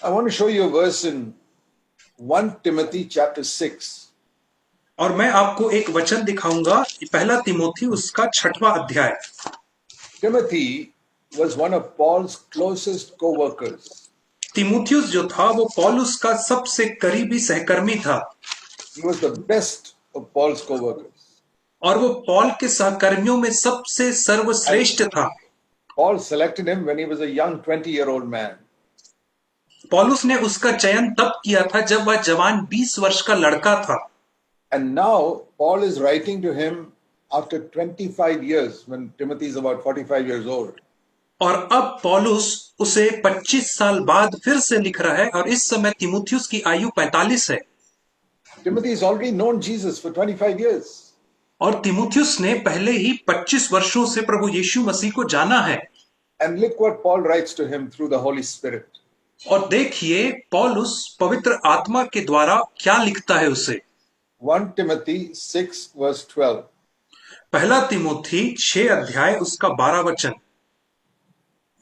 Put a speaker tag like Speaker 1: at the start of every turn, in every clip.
Speaker 1: I want to show you a verse in 1 Timothy chapter 6.
Speaker 2: और मैं आपको एक वचन दिखाऊंगा, पहला तिमोथी उसका 6वां अध्याय।
Speaker 1: Timothy was one of Paul's closest co-workers.
Speaker 2: तिमोथियुस जो था वो पौलुस का सबसे करीबी सहकर्मी था
Speaker 1: He was the best of Paul's co-workers.
Speaker 2: और वो पौल के सहकर्मियों में सबसे सर्वश्रेष्ठ था।
Speaker 1: Paul selected him when he was a young 20-year-old man.
Speaker 2: पौलुस ने उसका चयन तब किया था जब वह जवान 20 वर्ष का लड़का था।
Speaker 1: And now Paul is writing to him after 25 years when Timothy is about 45 years old.
Speaker 2: और अब पौलुस उसे 25 साल बाद फिर से लिख रहा है और इस समय तिमोथियुस की आयु 45 है।
Speaker 1: Timothy has already known Jesus for 25 years.
Speaker 2: और तिमोथियुस ने पहले ही 25 वर्षों से प्रभु यीशु मसीह को जाना है।
Speaker 1: And look what Paul writes to him through the Holy Spirit.
Speaker 2: और देखिए पौलुस पवित्र आत्मा के द्वारा क्या लिखता है उसे।
Speaker 1: 1 Timothy 6 verse 12.
Speaker 2: पहला तिमोथी 6 अध्याय उसका 12 वचन।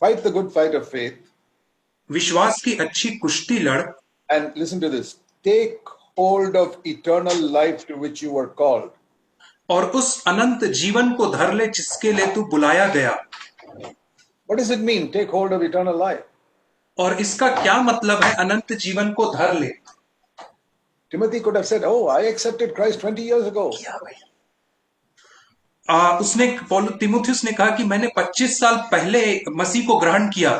Speaker 1: Fight the good fight of faith.
Speaker 2: विश्वास की अच्छी कुश्ती लड़।
Speaker 1: And listen to this. Take hold of eternal life to which you were called.
Speaker 2: और उस अनंत जीवन को धर ले जिसके लिए तू बुलाया गया।
Speaker 1: What does it mean? Take hold of eternal life.
Speaker 2: और इसका क्या मतलब है अनंत जीवन को धर ले।
Speaker 1: Timothy could have said, "Oh, I accepted Christ 20 years ago."
Speaker 2: उसने तिमोथियुस ने कहा कि मैंने 25 साल पहले मसीह को ग्रहण किया।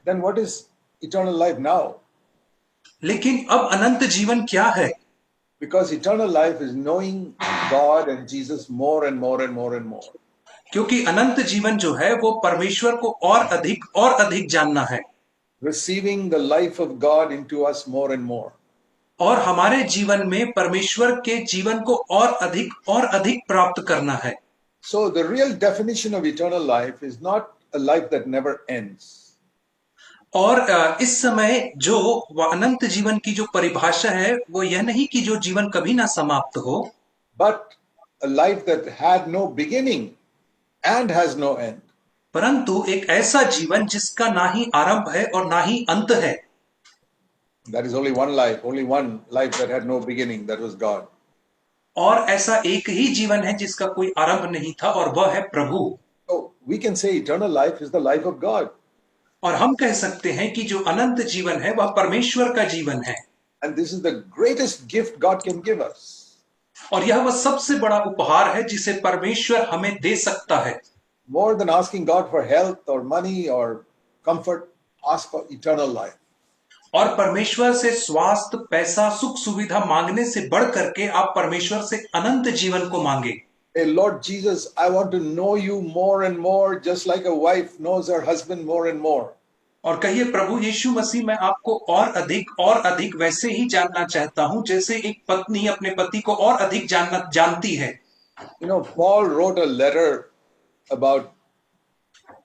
Speaker 1: Then what is eternal life now?
Speaker 2: लेकिन अब अनंत जीवन क्या है?
Speaker 1: Because eternal life is knowing God and Jesus more and more and more and more.
Speaker 2: क्योंकि अनंत जीवन जो है वो परमेश्वर को और अधिक जानना है।
Speaker 1: Receiving the life of God into us more and more.
Speaker 2: और हमारे जीवन में परमेश्वर के जीवन को और अधिक प्राप्त करना है।
Speaker 1: So the real definition of eternal life is not a life that never ends.
Speaker 2: और इस समय जो अनंत जीवन की जो परिभाषा है वो यह नहीं कि जो जीवन कभी ना समाप्त हो,
Speaker 1: but a life that had no beginning and has no end.
Speaker 2: परंतु एक ऐसा जीवन जिसका ना ही आरंभ है और ना ही अंत है।
Speaker 1: That is only one life that had no beginning, that was God.
Speaker 2: और ऐसा एक ही जीवन है जिसका कोई आरंभ नहीं था और वह है प्रभु।
Speaker 1: So we can say eternal life is the life of God.
Speaker 2: और हम कह सकते हैं कि जो अनंत जीवन है वह परमेश्वर का जीवन है।
Speaker 1: And this is the greatest gift God can give us.
Speaker 2: और यह वह सबसे बड़ा उपहार है जिसे परमेश्वर हमें दे सकता है।
Speaker 1: More than asking God for health or money or comfort, ask for eternal life.
Speaker 2: और परमेश्वर से स्वास्थ्य, पैसा, सुख सुविधा मांगने से बढ़ करके आप परमेश्वर से अनंत जीवन को मांगे।
Speaker 1: Hey Lord Jesus, I want to know you more and more, just like a wife knows her husband more and more.
Speaker 2: और कहिए प्रभु यीशु मसीह मैं आपको और अधिक वैसे ही जानना चाहता हूं जैसे एक पत्नी अपने पति को और अधिक जानती है।
Speaker 1: You know, Paul wrote a letter about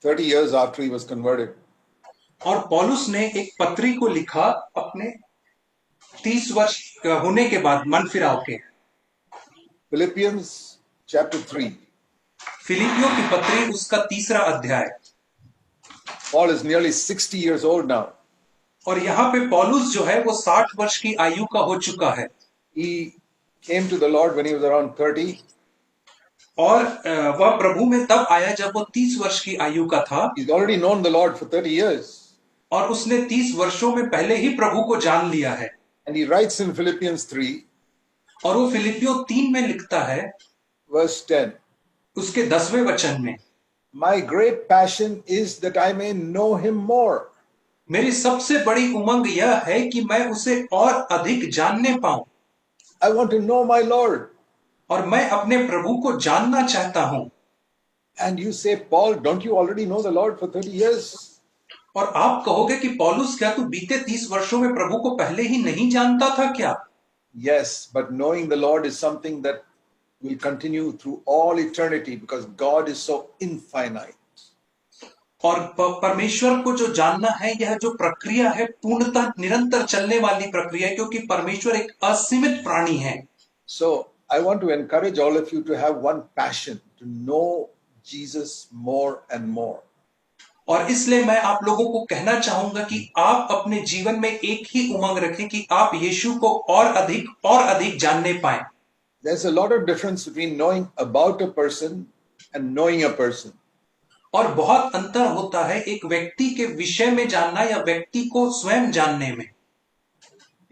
Speaker 1: 30 years after he was converted.
Speaker 2: और पौलुस ने एक पत्री को लिखा अपने 30 वर्ष होने के बाद मन फिराव के।
Speaker 1: Philippians chapter 3.
Speaker 2: फिलिपियों की पत्री उसका 3रा अध्याय।
Speaker 1: Paul is nearly 60 years old now.
Speaker 2: और यहाँ पे पौलुस जो है वो 60 वर्ष की आयु का हो चुका है।
Speaker 1: He came to the Lord when he was around 30.
Speaker 2: और वह प्रभु में तब आया जब वो 30 वर्ष की आयु का था।
Speaker 1: He's already known the Lord for 30 years.
Speaker 2: और उसने 30 वर्षों में पहले ही प्रभु को जान लिया है।
Speaker 1: And he writes in Philippians 3.
Speaker 2: और वो फिलिपियों 3 में लिखता है
Speaker 1: verse 10.
Speaker 2: उसके 10वें वचन में,
Speaker 1: My great passion is that I may know him more.
Speaker 2: मेरी सबसे बड़ी उमंग यह है कि मैं उसे और अधिक जानने पाऊं।
Speaker 1: I want to know my Lord.
Speaker 2: और मैं अपने प्रभु को जानना चाहता हूं।
Speaker 1: And you say, Paul, don't you already know the Lord for 30 years?
Speaker 2: और आप कहोगे कि पौलुस क्या तू बीते 30 वर्षों में प्रभु को पहले ही नहीं जानता था क्या?
Speaker 1: Yes, but knowing the Lord is something that will continue through all eternity because God is so infinite.
Speaker 2: और परमेश्वर को जो जानना है यह जो प्रक्रिया है पूर्णतः निरंतर चलने वाली प्रक्रिया है क्योंकि परमेश्वर एक असीमित प्राणी है।
Speaker 1: So I want to encourage all of you to have one passion to know Jesus more and more.
Speaker 2: और इसलिए मैं आप लोगों को कहना चाहूंगा कि आप अपने जीवन में एक ही उमंग रखें कि आप यीशु को और अधिक जानने पाएं।
Speaker 1: There's a lot of difference between knowing about a person and knowing a person.
Speaker 2: और बहुत अंतर होता है एक व्यक्ति के विषय में जानना या व्यक्ति को स्वयं जानने में।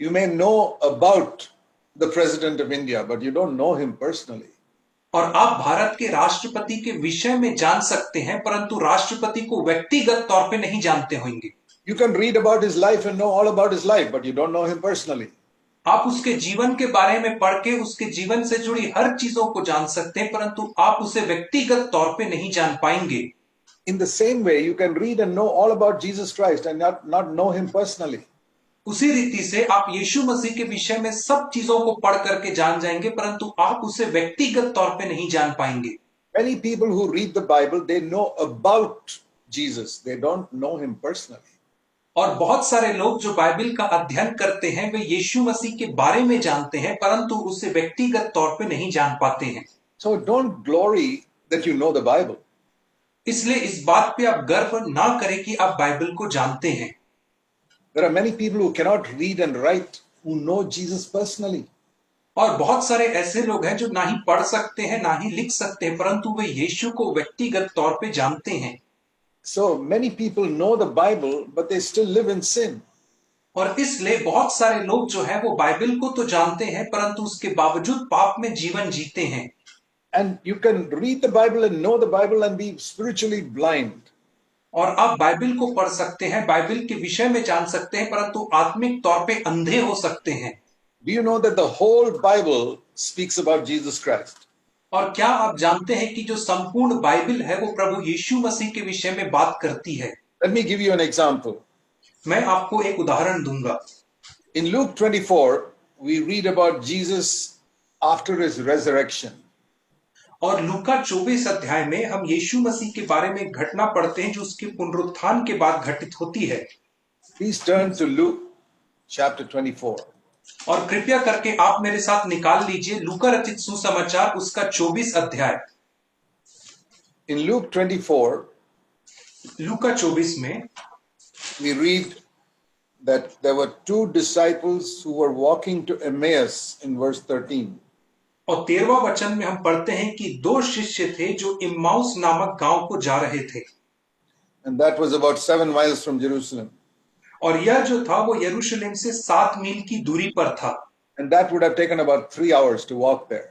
Speaker 1: You may know about the President of India, but you don't know him personally.
Speaker 2: और आप भारत के राष्ट्रपति के विषय में जान सकते हैं परंतु राष्ट्रपति को व्यक्तिगत तौर पे नहीं जानते होंगे।
Speaker 1: You can read about his life and know all about his life, but you don't know him personally.
Speaker 2: आप उसके जीवन के बारे में पढ़ के उसके जीवन से जुड़ी हर चीजों को जान सकते हैं परंतु आप उसे व्यक्तिगत तौर पे नहीं जान पाएंगे।
Speaker 1: In the same way, you can read and know all about Jesus Christ and not know him personally.
Speaker 2: उसी रीति से आप यीशु मसीह के विषय में सब चीजों को पढ़ करके जान जाएंगे परंतु आप उसे व्यक्तिगत तौर पे नहीं जान पाएंगे।
Speaker 1: Many people who read the Bible, they know about Jesus. They don't know him personally.
Speaker 2: और बहुत सारे लोग जो बाइबल का अध्ययन करते हैं वे यीशु मसीह के बारे में जानते हैं परंतु उसे व्यक्तिगत तौर पे नहीं जान पाते हैं।
Speaker 1: So don't glory that you know the Bible.
Speaker 2: इसलिए इस बात पे आप गर्व ना करें कि आप बाइबल को जानते हैं।
Speaker 1: There are many people who cannot read and write who know Jesus personally.
Speaker 2: और बहुत सारे ऐसे लोग हैं जो ना ही पढ़ सकते हैं ना ही लिख सकते हैं परंतु वे यीशु को व्यक्तिगत तौर पे जानते हैं।
Speaker 1: So many people know the Bible, but they still live in sin.
Speaker 2: और इसलिए बहुत सारे लोग जो है वो बाइबल को तो जानते हैं परंतु उसके बावजूद पाप में जीवन जीते हैं।
Speaker 1: And you can read the Bible and know the Bible and be spiritually blind.
Speaker 2: और आप बाइबल को पढ़ सकते हैं बाइबल के विषय में जान सकते हैं परंतु आत्मिक तौर पे अंधे हो सकते हैं।
Speaker 1: Do you know that the whole Bible speaks about Jesus Christ?
Speaker 2: और क्या आप जानते हैं कि जो संपूर्ण बाइबल है वो प्रभु यीशु मसीह के विषय में बात करती है।
Speaker 1: Let me give you an example.
Speaker 2: मैं आपको एक उदाहरण दूंगा।
Speaker 1: In Luke 24, we read about Jesus after his resurrection.
Speaker 2: और लूका 24 अध्याय में हम यीशु मसीह के बारे में घटना पढ़ते हैं जो उसके पुनरुत्थान के बाद घटित होती है।
Speaker 1: Please turn to Luke chapter 24.
Speaker 2: और कृपया करके आप मेरे साथ निकाल लीजिए लूका रचित सुसमाचार उसका 24 अध्याय।
Speaker 1: In Luke 24,
Speaker 2: लूका 24 में
Speaker 1: we read that there were two disciples who were walking to Emmaus in verse 13.
Speaker 2: और 13वां वचन में हम पढ़ते हैं कि दो शिष्य थे जो इम्माउस नामक गांव को जा रहे थे।
Speaker 1: And that was about 7 miles from Jerusalem.
Speaker 2: और यह जो था वो यरूशलेम से 7 मील की दूरी पर था।
Speaker 1: And that would have taken about 3 hours to walk there.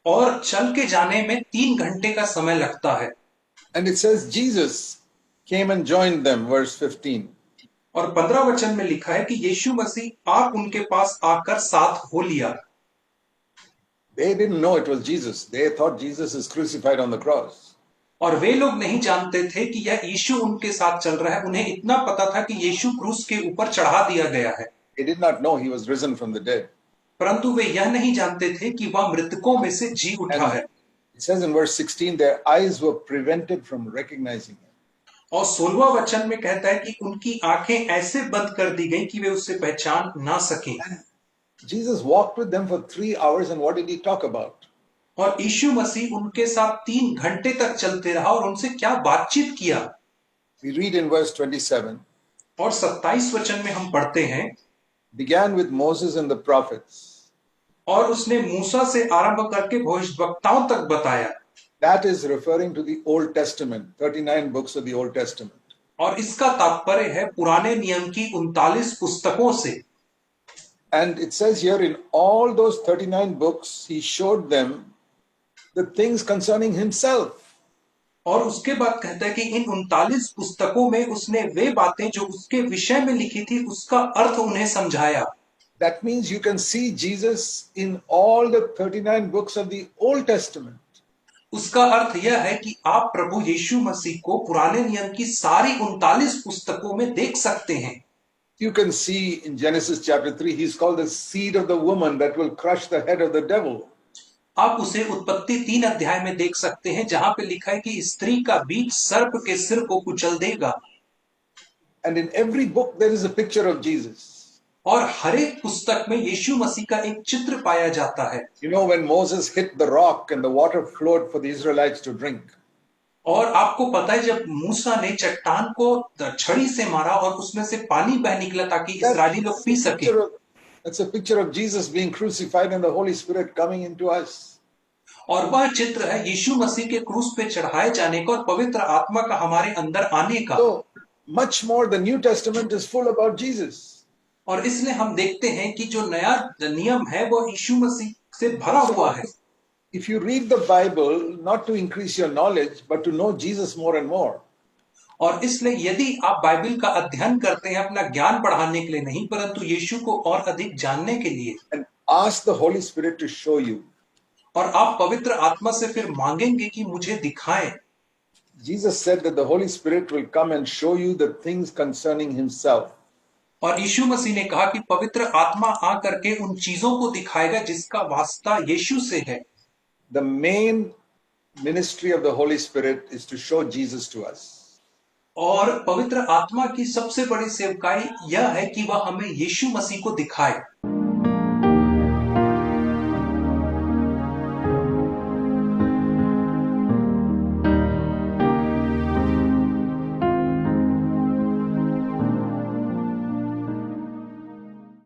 Speaker 2: और चल के जाने में 3 घंटे का समय लगता है।
Speaker 1: And it says Jesus came and joined them, verse 15.
Speaker 2: और 15 वचन में लिखा है कि यीशु मसीह आप उनके पास आकर साथ हो लिया।
Speaker 1: They didn't know it was Jesus. They thought Jesus is crucified on the cross.
Speaker 2: और वे लोग नहीं जानते थे कि यह यीशु उनके साथ चल रहा है। उन्हें इतना पता था कि यीशु क्रूस के ऊपर चढ़ा दिया गया है।
Speaker 1: They did not know he was risen from the dead.
Speaker 2: परंतु वे यह नहीं जानते थे कि वह मृतकों में से जी उठा है।
Speaker 1: It says in verse 16, their eyes were prevented from recognizing him.
Speaker 2: और 16वां वचन में कहता है कि उनकी आंखें ऐसे बंद कर दी गई कि वे उससे पहचान ना सकें।
Speaker 1: Jesus walked with them for 3 hours, and what did he talk about?
Speaker 2: और यीशु मसीह उनके साथ 3 घंटे तक चलते रहा और उनसे क्या बातचीत किया।
Speaker 1: We read in verse 27.
Speaker 2: और 27 वचन में हम पढ़ते हैं,
Speaker 1: Began with Moses and the prophets.
Speaker 2: और उसने मूसा से आरंभ करके भविष्यवक्ताओं तक बताया।
Speaker 1: That is referring to the Old Testament, 39 books of the Old Testament.
Speaker 2: और इसका तात्पर्य है पुराने नियम की 39 पुस्तकों से।
Speaker 1: And it says here in all those 39 books, he showed them the things concerning himself.
Speaker 2: और उसके बाद कहता है कि इन 39 पुस्तकों में उसने वे बातें जो उसके विषय में लिखी थी उसका अर्थ उन्हें समझाया।
Speaker 1: That means you can see Jesus in all the 39 books of the Old Testament.
Speaker 2: उसका अर्थ यह है कि आप प्रभु यीशु मसीह को पुराने नियम की सारी 39 पुस्तकों में देख सकते हैं।
Speaker 1: You can see in Genesis chapter 3, he's called the seed of the woman that will crush the head of the devil.
Speaker 2: आप उसे उत्पत्ति 3 अध्याय में देख सकते हैं जहां पे लिखा है कि स्त्री का बीज सर्प के सिर को कुचल देगा।
Speaker 1: And in every book there is a picture of Jesus.
Speaker 2: और हर एक पुस्तक में यीशु मसीह का एक चित्र पाया जाता है।
Speaker 1: You know, when Moses hit the rock and the water flowed for the Israelites to drink.
Speaker 2: और आपको पता है जब मूसा ने चट्टान को छड़ी से मारा और उसमें से पानी बह निकला ताकि इस्राएली लोग
Speaker 1: That's
Speaker 2: पी
Speaker 1: a
Speaker 2: सके,
Speaker 1: picture of that's a picture of Jesus being crucified and the Holy Spirit coming into us.
Speaker 2: और वह चित्र है यीशु मसीह के क्रूस पे चढ़ाए जाने का और पवित्र आत्मा का हमारे अंदर आने का।
Speaker 1: So much more the New Testament is full about Jesus.
Speaker 2: और इसलिए हम देखते हैं कि जो नया नियम है वो यीशु मसीह से भरा हुआ है।
Speaker 1: If you read the Bible, not to increase your knowledge, but to know Jesus more and more,
Speaker 2: और इसलिए यदि आप बाइबल का अध्ययन करते हैं अपना ज्ञान बढ़ाने के लिए नहीं, परंतु यीशु को और अधिक जानने के लिए,
Speaker 1: and ask the Holy Spirit to show you.
Speaker 2: और आप पवित्र आत्मा से फिर मांगेंगे कि मुझे दिखाएं।
Speaker 1: Jesus said that the Holy Spirit will come and show you the things concerning himself.
Speaker 2: और यीशु मसीह ने कहा कि पवित्र आत्मा आकर के उन चीजों को दिखाएगा जिसका वास्ता यीशु से है।
Speaker 1: The main ministry of the Holy Spirit is to show Jesus to us.
Speaker 2: और पवित्र आत्मा की सबसे बड़ी सेवकाई यह है कि वह हमें यीशु मसीह को दिखाए।